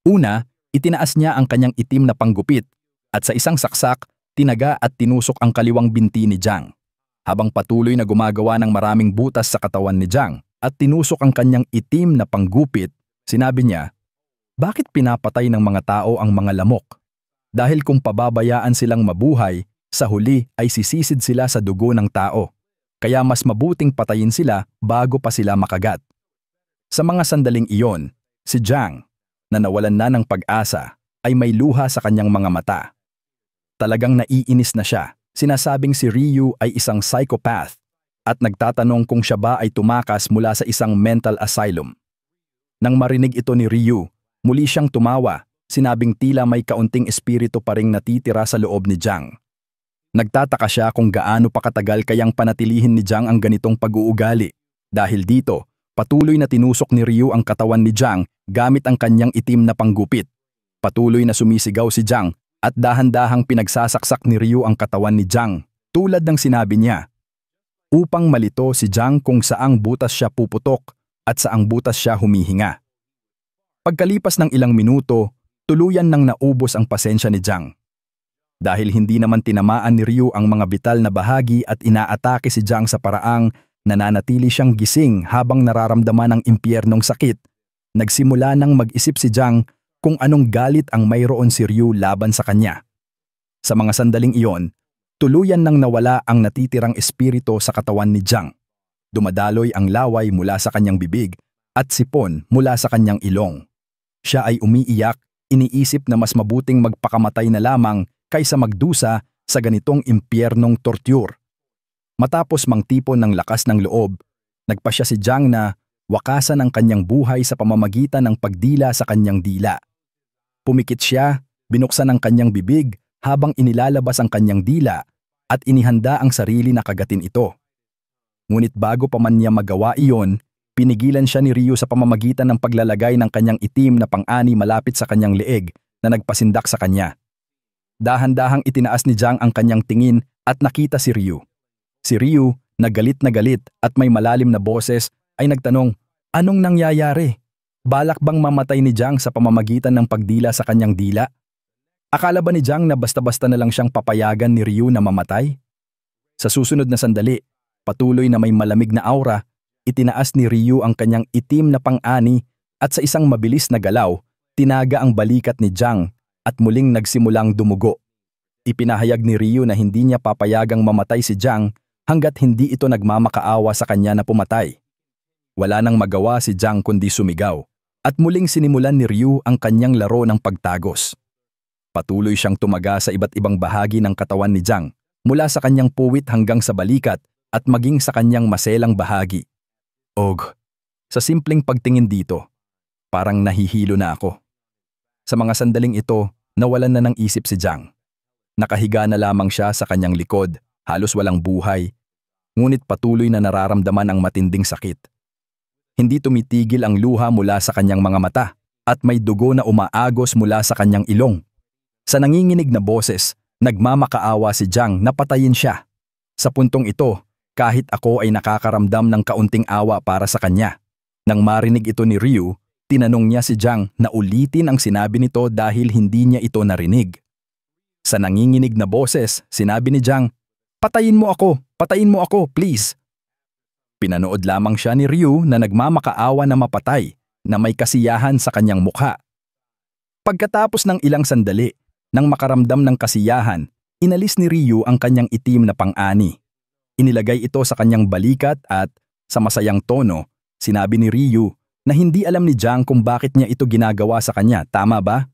Una, itinaas niya ang kanyang itim na panggupit at sa isang saksak, tinaga at tinusok ang kaliwang binti ni Jiang. Habang patuloy na gumagawa ng maraming butas sa katawan ni Jiang at tinusok ang kanyang itim na panggupit, sinabi niya, "Bakit pinapatay ng mga tao ang mga lamok? Dahil kung pababayaan silang mabuhay, sa huli ay sisisid sila sa dugo ng tao. Kaya mas mabuting patayin sila bago pa sila makagat." Sa mga sandaling iyon, si Jiang, na nawalan na ng pag-asa, ay may luha sa kanyang mga mata. Talagang naiinis na siya. Sinasabing si Ryu ay isang psychopath at nagtatanong kung siya ba ay tumakas mula sa isang mental asylum. Nang marinig ito ni Ryu, muli siyang tumawa, sinabing tila may kaunting espiritu pa ring natitira sa loob ni Jiang. Nagtataka siya kung gaano pa katagal kayang panatilihin ni Jiang ang ganitong pag-uugali. Dahil dito, patuloy na tinusok ni Ryu ang katawan ni Jiang gamit ang kanyang itim na panggupit. Patuloy na sumisigaw si Jiang at dahan-dahang pinagsasaksak ni Ryu ang katawan ni Jiang, tulad ng sinabi niya, upang malito si Jiang kung saang butas siya puputok at saang butas siya humihinga. Pagkalipas ng ilang minuto, tuluyan nang naubos ang pasensya ni Jiang. Dahil hindi naman tinamaan ni Ryu ang mga bital na bahagi at inaatake si Jiang sa paraang nananatili siyang gising habang nararamdaman ang impyernong sakit, nagsimula nang mag-isip si Jiang kung anong galit ang mayroon si Ryu laban sa kanya. Sa mga sandaling iyon, tuluyan nang nawala ang natitirang espiritu sa katawan ni Jiang. Dumadaloy ang laway mula sa kanyang bibig at sipon mula sa kanyang ilong. Siya ay umiiyak, iniisip na mas mabuting magpakamatay na lamang kaysa magdusa sa ganitong impyernong torture. Matapos mangtipon ng lakas ng loob, nagpasya si Jiang na wakasan ang kanyang buhay sa pamamagitan ng pagdila sa kanyang dila. Pumikit siya, binuksan ang kanyang bibig habang inilalabas ang kanyang dila at inihanda ang sarili na kagatin ito. Ngunit bago pa man niya magawa iyon, pinigilan siya ni Ryu sa pamamagitan ng paglalagay ng kanyang itim na pang-ani malapit sa kanyang leeg na nagpasindak sa kanya. Dahan-dahang itinaas ni Jiang ang kanyang tingin at nakita si Ryu. Si Ryu, na galit at may malalim na boses, ay nagtanong, "Anong nangyayari? Balak bang mamatay ni Jiang sa pamamagitan ng pagdila sa kanyang dila? Akala ba ni Jiang na basta-basta na lang siyang papayagan ni Ryu na mamatay?" Sa susunod na sandali, patuloy na may malamig na aura, itinaas ni Ryu ang kanyang itim na pang-ani at sa isang mabilis na galaw, tinaga ang balikat ni Jiang at muling nagsimulang dumugo. Ipinahayag ni Ryu na hindi niya papayagang mamatay si Jiang hanggat hindi ito nagmamakaawa sa kanya na pumatay. Wala nang magawa si Jiang kundi sumigaw, at muling sinimulan ni Ryu ang kanyang laro ng pagtagos. Patuloy siyang tumaga sa iba't ibang bahagi ng katawan ni Jiang, mula sa kanyang puwit hanggang sa balikat at maging sa kanyang maselang bahagi. Sa simpleng pagtingin dito, parang nahihilo na ako. Sa mga sandaling ito, nawalan na ng isip si Jiang. Nakahiga na lamang siya sa kanyang likod, halos walang buhay, ngunit patuloy na nararamdaman ang matinding sakit. Hindi tumitigil ang luha mula sa kanyang mga mata at may dugo na umaagos mula sa kanyang ilong. Sa nanginginig na boses, nagmamakaawa si Jiang na patayin siya. Sa puntong ito, kahit ako ay nakakaramdam ng kaunting awa para sa kanya. Nang marinig ito ni Ryu, tinanong niya si Jiang na ulitin ang sinabi nito dahil hindi niya ito narinig. Sa nanginginig na boses, sinabi ni Jiang, patayin mo ako, please." Pinanood lamang siya ni Ryu na nagmamakaawa na mapatay na may kasiyahan sa kanyang mukha. Pagkatapos ng ilang sandali, nang makaramdam ng kasiyahan, inalis ni Ryu ang kanyang itim na pang-ani. Inilagay ito sa kanyang balikat at, sa masayang tono, sinabi ni Ryu na hindi alam ni Jiang kung bakit niya ito ginagawa sa kanya, tama ba?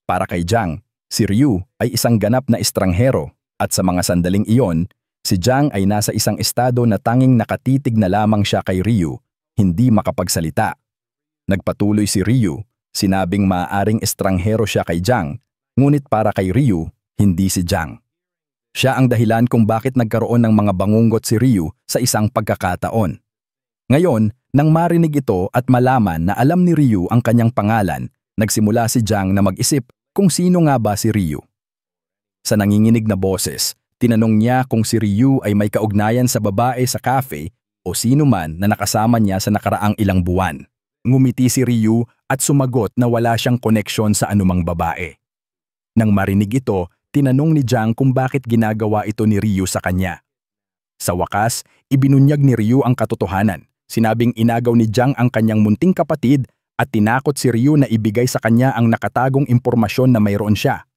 Para kay Jiang, si Ryu ay isang ganap na estranghero at sa mga sandaling iyon, si Jiang ay nasa isang estado na tanging nakatitig na lamang siya kay Ryu, hindi makapagsalita. Nagpatuloy si Ryu, sinabing maaaring estranghero siya kay Jiang, ngunit para kay Ryu, hindi si Jiang. Siya ang dahilan kung bakit nagkaroon ng mga bangungot si Ryu sa isang pagkakataon. Ngayon, nang marinig ito at malaman na alam ni Ryu ang kanyang pangalan, nagsimula si Jiang na mag-isip kung sino nga ba si Ryu. Sa nanginginig na boses, tinanong niya kung si Ryu ay may kaugnayan sa babae sa cafe o sino man na nakasama niya sa nakaraang ilang buwan. Ngumiti si Ryu at sumagot na wala siyang koneksyon sa anumang babae. Nang marinig ito, tinanong ni Jiang kung bakit ginagawa ito ni Ryu sa kanya. Sa wakas, ibinunyag ni Ryu ang katotohanan. Sinabing inagaw ni Jiang ang kanyang munting kapatid at tinakot si Ryu na ibigay sa kanya ang nakatagong impormasyon na mayroon siya.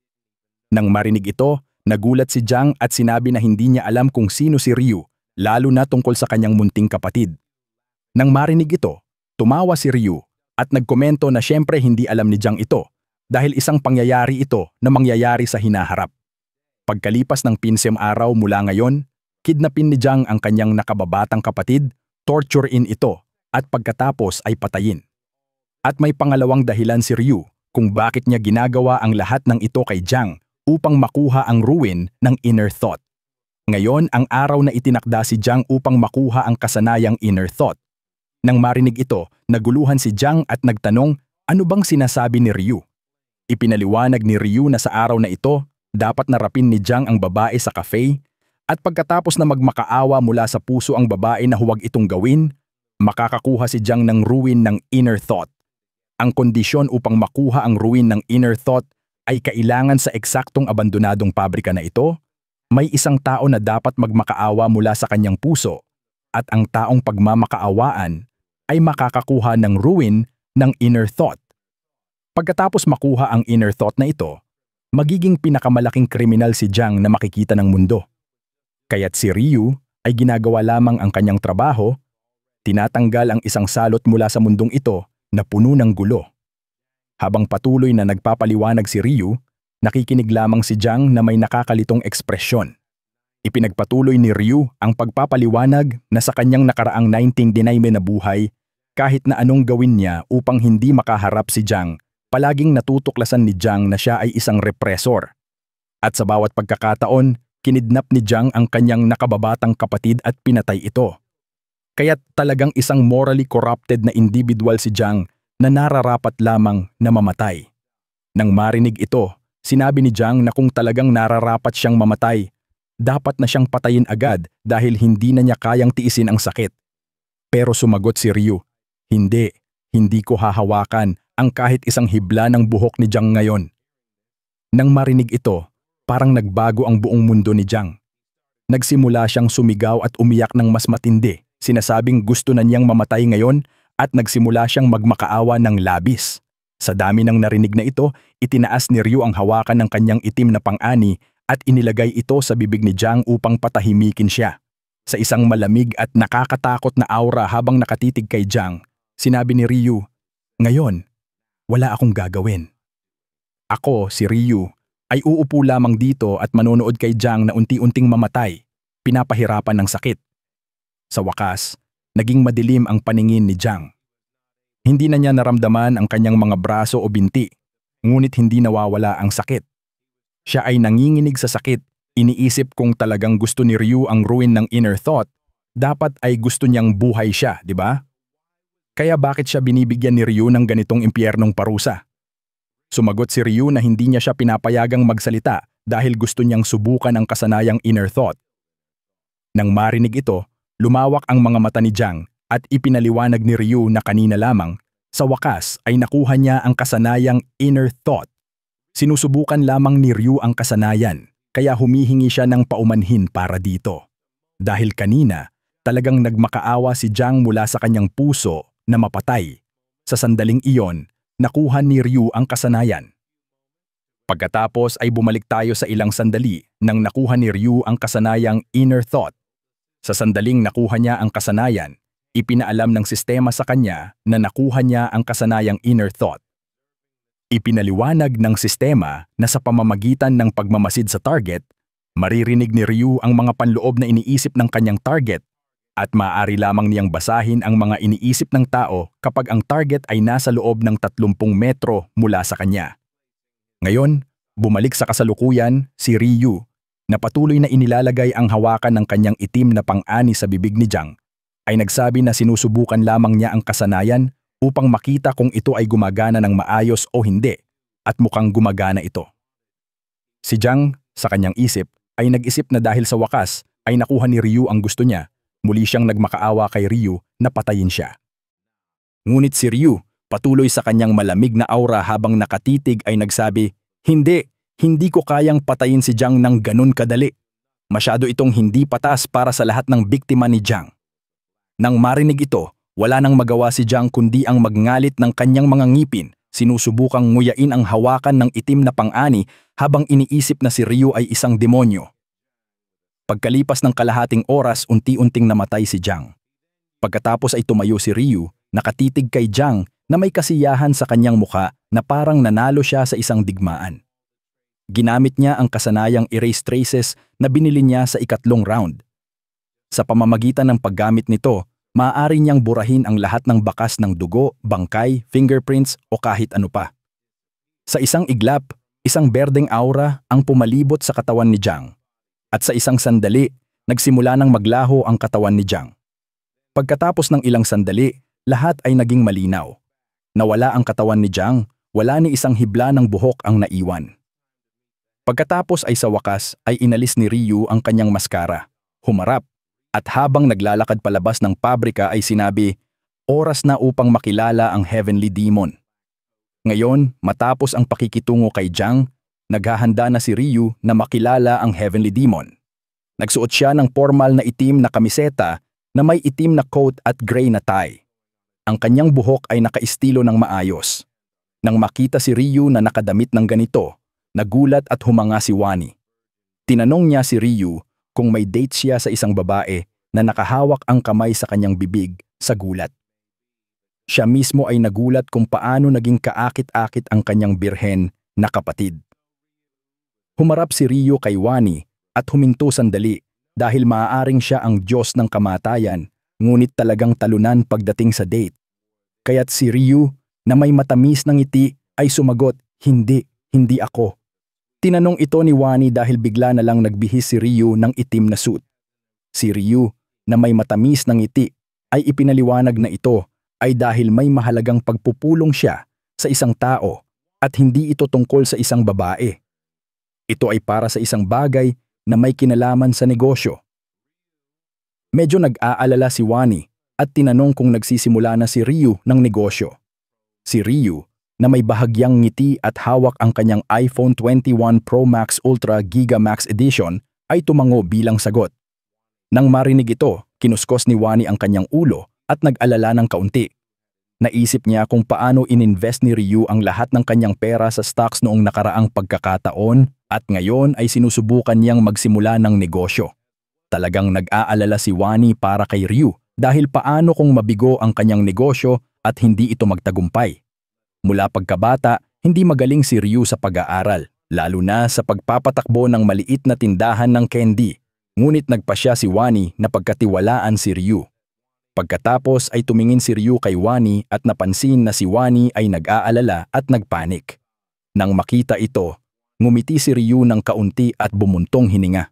Nang marinig ito, nagulat si Jiang at sinabi na hindi niya alam kung sino si Ryu, lalo na tungkol sa kanyang munting kapatid. Nang marinig ito, tumawa si Ryu at nagkomento na siyempre hindi alam ni Jiang ito dahil isang pangyayari ito na mangyayari sa hinaharap. Pagkalipas ng 15 araw mula ngayon, kidnapin ni Jiang ang kanyang nakababatang kapatid, torturein ito at pagkatapos ay patayin. At may pangalawang dahilan si Ryu kung bakit niya ginagawa ang lahat ng ito kay Jiang upang makuha ang ruin ng inner thought. Ngayon ang araw na itinakda si Jiang upang makuha ang kasanayang inner thought. Nang marinig ito, naguluhan si Jiang at nagtanong ano bang sinasabi ni Ryu. Ipinaliwanag ni Ryu na sa araw na ito, dapat narapin ni Jiang ang babae sa cafe at pagkatapos na magmakaawa mula sa puso ang babae na huwag itong gawin, makakakuha si Jiang ng ruin ng inner thought. Ang kondisyon upang makuha ang ruin ng inner thought ay kailangan sa eksaktong abandonadong pabrika na ito, may isang tao na dapat magmakaawa mula sa kanyang puso at ang taong pagmamakaawaan ay makakakuha ng ruin ng inner thought. Pagkatapos makuha ang inner thought na ito, magiging pinakamalaking kriminal si Jiang na makikita ng mundo. Kaya't si Ryu ay ginagawa lamang ang kanyang trabaho, tinatanggal ang isang salot mula sa mundong ito na puno ng gulo. Habang patuloy na nagpapaliwanag si Ryu, nakikinig lamang si Jiang na may nakakalitong ekspresyon. Ipinagpatuloy ni Ryu ang pagpapaliwanag na sa kanyang nakaraang 1999 na buhay, kahit na anong gawin niya upang hindi makaharap si Jiang, palaging natutuklasan ni Jiang na siya ay isang represor. At sa bawat pagkakataon, kinidnap ni Jiang ang kanyang nakababatang kapatid at pinatay ito. Kaya't talagang isang morally corrupted na individual si Jiang na nararapat lamang na mamatay. Nang marinig ito, sinabi ni Jiang na kung talagang nararapat siyang mamatay, dapat na siyang patayin agad dahil hindi na niya kayang tiisin ang sakit. Pero sumagot si Ryu, hindi ko hahawakan ang kahit isang hibla ng buhok ni Jiang ngayon. Nang marinig ito, parang nagbago ang buong mundo ni Jiang. Nagsimula siyang sumigaw at umiyak ng mas matindi, sinasabing gusto na niyang mamatay ngayon at nagsimula siyang magmakaawa ng labis. Sa dami ng narinig na ito, itinaas ni Ryu ang hawakan ng kanyang itim na pang-ani at inilagay ito sa bibig ni Jiang upang patahimikin siya. Sa isang malamig at nakakatakot na aura habang nakatitig kay Jiang, sinabi ni Ryu, "Ngayon, wala akong gagawin. Ako, si Ryu, ay uupo lamang dito at manonood kay Jiang na unti-unting mamatay, pinapahirapan ng sakit." Sa wakas, naging madilim ang paningin ni Jiang. Hindi na niya naramdaman ang kanyang mga braso o binti, ngunit hindi nawawala ang sakit. Siya ay nanginginig sa sakit, iniisip kung talagang gusto ni Ryu ang ruin ng inner thought, dapat ay gusto niyang buhay siya, di ba? Kaya bakit siya binibigyan ni Ryu ng ganitong impyernong parusa? Sumagot si Ryu na hindi niya siya pinapayagang magsalita dahil gusto niyang subukan ang kasanayang inner thought. Nang marinig ito, lumawak ang mga mata ni Jiang at ipinaliwanag ni Ryu na kanina lamang, sa wakas ay nakuha niya ang kasanayang inner thought. Sinusubukan lamang ni Ryu ang kasanayan, kaya humihingi siya ng paumanhin para dito. Dahil kanina, talagang nagmakaawa si Jiang mula sa kanyang puso na mapatay. Sa sandaling iyon, nakuha ni Ryu ang kasanayan. Pagkatapos ay bumalik tayo sa ilang sandali nang nakuha ni Ryu ang kasanayang inner thought. Sa sandaling nakuha niya ang kasanayan, ipinaalam ng sistema sa kanya na nakuha niya ang kasanayang inner thought. Ipinaliwanag ng sistema na sa pamamagitan ng pagmamasid sa target, maririnig ni Ryu ang mga panloob na iniisip ng kanyang target at maaari lamang niyang basahin ang mga iniisip ng tao kapag ang target ay nasa loob ng 30 metro mula sa kanya. Ngayon, bumalik sa kasalukuyan si Ryu na patuloy na inilalagay ang hawakan ng kanyang itim na pang-ani sa bibig ni Jiang, ay nagsabi na sinusubukan lamang niya ang kasanayan upang makita kung ito ay gumagana ng maayos o hindi, at mukhang gumagana ito. Si Jiang, sa kanyang isip, ay nag-isip na dahil sa wakas ay nakuha ni Ryu ang gusto niya, muli siyang nagmakaawa kay Ryu na patayin siya. Ngunit si Ryu, Patuloy sa kanyang malamig na aura habang nakatitig ay nagsabi, hindi ko kayang patayin si Jiang ng ganun kadali. Masyado itong hindi patas para sa lahat ng biktima ni Jiang. Nang marinig ito, wala nang magawa si Jiang kundi ang magngalit ng kanyang mga ngipin, sinusubukang nguyain ang hawakan ng itim na pang-ani habang iniisip na si Ryu ay isang demonyo. Pagkalipas ng kalahating oras, unti-unting namatay si Jiang. Pagkatapos ay tumayo si Ryu, nakatitig kay Jiang na may kasiyahan sa kanyang mukha na parang nanalo siya sa isang digmaan. Ginamit niya ang kasanayang erase traces na binili niya sa ikatlong round. Sa pamamagitan ng paggamit nito, maaari niyang burahin ang lahat ng bakas ng dugo, bangkay, fingerprints o kahit ano pa. Sa isang iglap, isang berdeng aura ang pumalibot sa katawan ni Jiang. At sa isang sandali, nagsimula nang maglaho ang katawan ni Jiang. Pagkatapos ng ilang sandali, lahat ay naging malinaw. Nawala ang katawan ni Jiang, wala ni isang hibla ng buhok ang naiwan. Pagkatapos ay sa wakas ay inalis ni Ryu ang kanyang maskara, humarap, at habang naglalakad palabas ng pabrika ay sinabi, oras na upang makilala ang Heavenly Demon. Ngayon, matapos ang pakikitungo kay Jiang, naghahanda na si Ryu na makilala ang Heavenly Demon. Nagsuot siya ng formal na itim na kamiseta na may itim na coat at gray na tie. Ang kanyang buhok ay nakaistilo ng maayos. Nang makita si Ryu na nakadamit ng ganito, nagulat at humanga si Wani. Tinanong niya si Ryu kung may date siya sa isang babae na nakahawak ang kamay sa kanyang bibig sa gulat. Siya mismo ay nagulat kung paano naging kaakit-akit ang kanyang birhen na kapatid. Humarap si Ryu kay Wani at huminto sandali dahil maaaring siya ang Diyos ng kamatayan, ngunit talagang talunan pagdating sa date. Kaya't si Ryu na may matamis ng ngiti ay sumagot, hindi ako. Tinanong ito ni Wani dahil bigla na lang nagbihis si Ryu ng itim na suit. Si Ryu na may matamis ng ngiti ay ipinaliwanag na ito ay dahil may mahalagang pagpupulong siya sa isang tao at hindi ito tungkol sa isang babae. Ito ay para sa isang bagay na may kinalaman sa negosyo. Medyo nag-aalala si Wani at tinanong kung nagsisimula na si Ryu ng negosyo. Si Ryu, na may bahagyang ngiti at hawak ang kanyang iPhone 21 Pro Max Ultra Giga Max Edition, ay tumango bilang sagot. Nang marinig ito, kinuskos ni Wani ang kanyang ulo at nag-alala ng kaunti. Naisip niya kung paano ininvest ni Ryu ang lahat ng kanyang pera sa stocks noong nakaraang pagkakataon at ngayon ay sinusubukan niyang magsimula ng negosyo. Talagang nag-aalala si Wani para kay Ryu dahil paano kung mabigo ang kanyang negosyo at hindi ito magtagumpay. Mula pagkabata, hindi magaling si Ryu sa pag-aaral, lalo na sa pagpapatakbo ng maliit na tindahan ng candy. Ngunit nagpasya si Wani na pagkatiwalaan si Ryu. Pagkatapos ay tumingin si Ryu kay Wani at napansin na si Wani ay nag-aalala at nagpanik. Nang makita ito, ngumiti si Ryu ng kaunti at bumuntong hininga.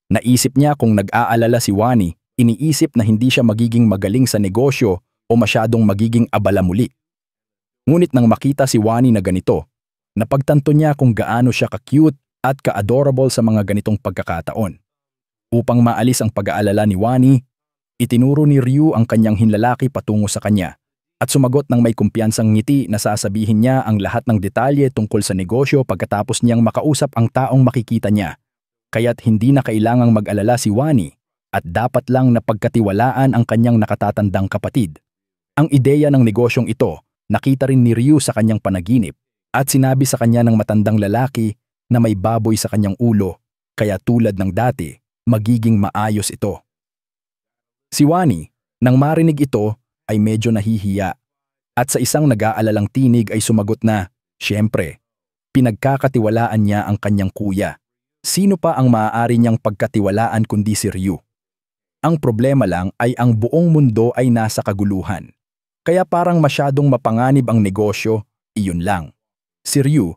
Naisip niya kung nag-aalala si Wani, iniisip na hindi siya magiging magaling sa negosyo o masyadong magiging abala muli. Ngunit nang makita si Wani na ganito, napagtanto niya kung gaano siya ka-cute at ka-adorable sa mga ganitong pagkakataon. Upang maalis ang pag-aalala ni Wani, itinuro ni Ryu ang kanyang hinlalaki patungo sa kanya at sumagot ng may kumpiyansang ngiti na sasabihin niya ang lahat ng detalye tungkol sa negosyo pagkatapos niyang makausap ang taong makikita niya. Kaya't hindi na kailangang mag-alala si Wani at dapat lang na pagkatiwalaan ang kanyang nakatatandang kapatid. Ang ideya ng negosyong ito, nakita rin ni Ryu sa kanyang panaginip at sinabi sa kanya ng matandang lalaki na may baboy sa kanyang ulo, kaya tulad ng dati, magiging maayos ito. Si Wani, nang marinig ito, ay medyo nahihiya at sa isang nag-aalalang tinig ay sumagot na, siyempre, pinagkakatiwalaan niya ang kanyang kuya. Sino pa ang maaari niyang pagkatiwalaan kundi si Ryu? Ang problema lang ay ang buong mundo ay nasa kaguluhan. Kaya parang masyadong mapanganib ang negosyo, iyon lang. Si Ryu,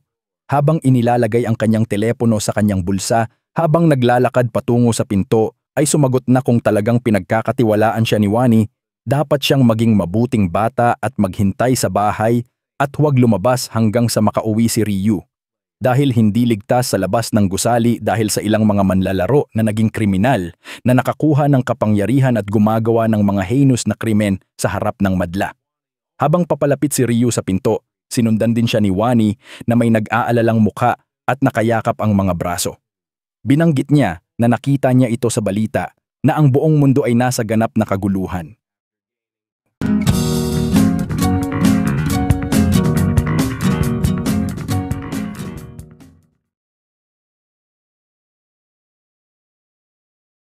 habang inilalagay ang kanyang telepono sa kanyang bulsa, habang naglalakad patungo sa pinto, ay sumagot na kung talagang pinagkakatiwalaan siya ni Wani, dapat siyang maging mabuting bata at maghintay sa bahay at huwag lumabas hanggang sa makauwi si Ryu. Dahil hindi ligtas sa labas ng gusali dahil sa ilang mga manlalaro na naging kriminal na nakakuha ng kapangyarihan at gumagawa ng mga heinous na krimen sa harap ng madla. Habang papalapit si Ryu sa pinto, sinundan din siya ni Wani na may nag-aalalang mukha at nakayakap ang mga braso. Binanggit niya na nakita niya ito sa balita na ang buong mundo ay nasa ganap na kaguluhan.